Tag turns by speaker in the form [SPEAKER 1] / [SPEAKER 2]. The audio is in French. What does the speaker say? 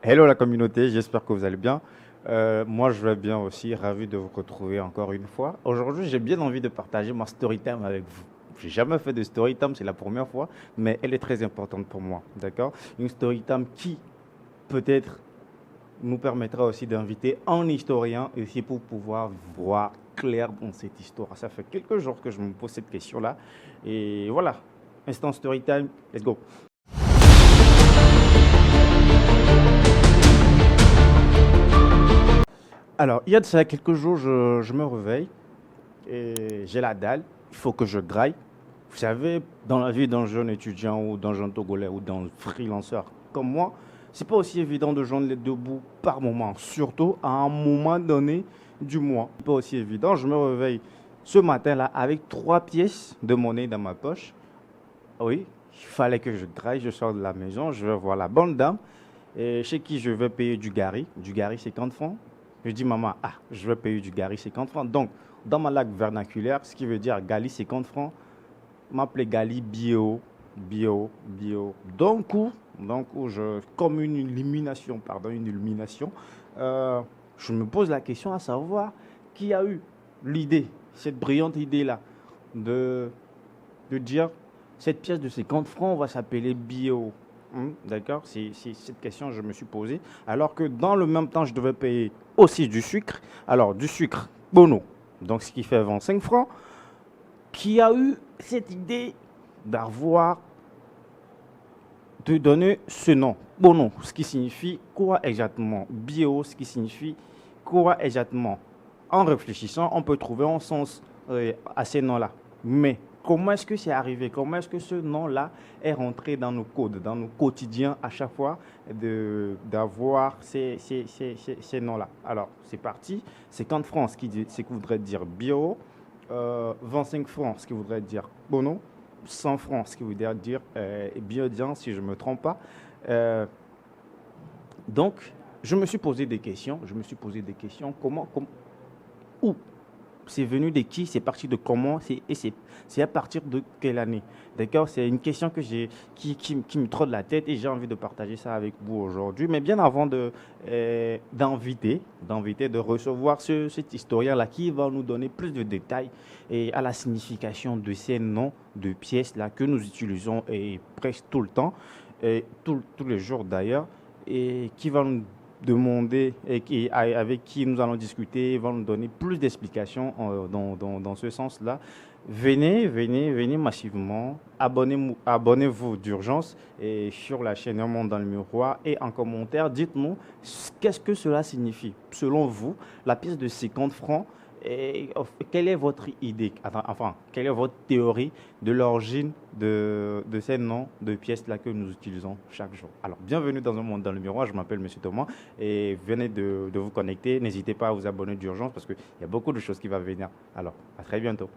[SPEAKER 1] Hello la communauté, j'espère que vous allez bien. Moi je vais bien aussi, ravi de vous retrouver encore une fois. Aujourd'hui j'ai bien envie de partager ma story time avec vous. J'ai jamais fait de story time, c'est la première fois, mais elle est très importante pour moi, d'accord? Une story time qui peut-être nous permettra aussi d'inviter un historien ici pour pouvoir voir clair dans cette histoire. Ça fait quelques jours que je me pose cette question-là et voilà, instant story time, let's go. Alors, il y a de ça quelques jours, je me réveille et j'ai la dalle. Il faut que je graille. Vous savez, dans la vie d'un jeune étudiant ou d'un jeune Togolais ou d'un freelanceur comme moi, c'est pas aussi évident de joindre les deux bouts par moment, surtout à un moment donné du mois. C'est pas aussi évident. Je me réveille ce matin-là avec 3 pièces de monnaie dans ma poche. Oui, il fallait que je graille. Je sors de la maison, je vais voir la bonne dame et chez qui je vais payer du gari. Du gari, 50 francs. Je dis, maman, je vais payer du gari 50 francs. Donc, dans ma langue vernaculaire, ce qui veut dire gali 50 francs, m'appelait gali bio, bio, bio. Comme une illumination, je me pose la question à savoir qui a eu l'idée, cette brillante idée-là, de, de dire cette pièce de 50 francs va s'appeler bio. D'accord? C'est cette question que je me suis posée. Alors que dans le même temps, je devais payer aussi du sucre. Alors, du sucre Bono, donc ce qui fait 25 francs, qui a eu cette idée d'avoir, de donner ce nom, Bono, ce qui signifie quoi exactement? Bio, ce qui signifie quoi exactement? En réfléchissant, on peut trouver un sens à ces noms-là. Mais comment est-ce que c'est arrivé? Comment est-ce que ce nom-là est rentré dans nos codes, dans nos quotidiens à chaque fois d'avoir ces noms-là? Alors, c'est parti. 50 francs, ce qui voudrait dire bio. 25 francs, ce qui voudrait dire bono. 100 francs, ce qui voudrait dire biodian, si je ne me trompe pas. Euh, donc, je me suis posé des questions. Je me suis posé des questions. Où c'est venu de qui, c'est parti de comment, c'est à partir de quelle année. D'accord? C'est une question qui me trotte la tête et j'ai envie de partager ça avec vous aujourd'hui. Mais bien avant d'inviter, de recevoir cet historien-là qui va nous donner plus de détails et à la signification de ces noms de pièces-là que nous utilisons et presque tout le temps, et tous les jours d'ailleurs, et qui va nous demander et avec qui nous allons discuter, vont nous donner plus d'explications dans ce sens-là. Venez massivement. Abonnez-vous d'urgence et sur la chaîne Un Monde dans le Miroir et en commentaire, dites-nous qu'est-ce que cela signifie. Selon vous, la pièce de 50 francs, et quelle est votre idée, enfin, quelle est votre théorie de l'origine de ces noms de pièces-là que nous utilisons chaque jour? Alors, bienvenue dans Un Monde dans le Miroir, je m'appelle Monsieur Thomas et venez de vous connecter. N'hésitez pas à vous abonner d'urgence parce qu'il y a beaucoup de choses qui vont venir. Alors, à très bientôt.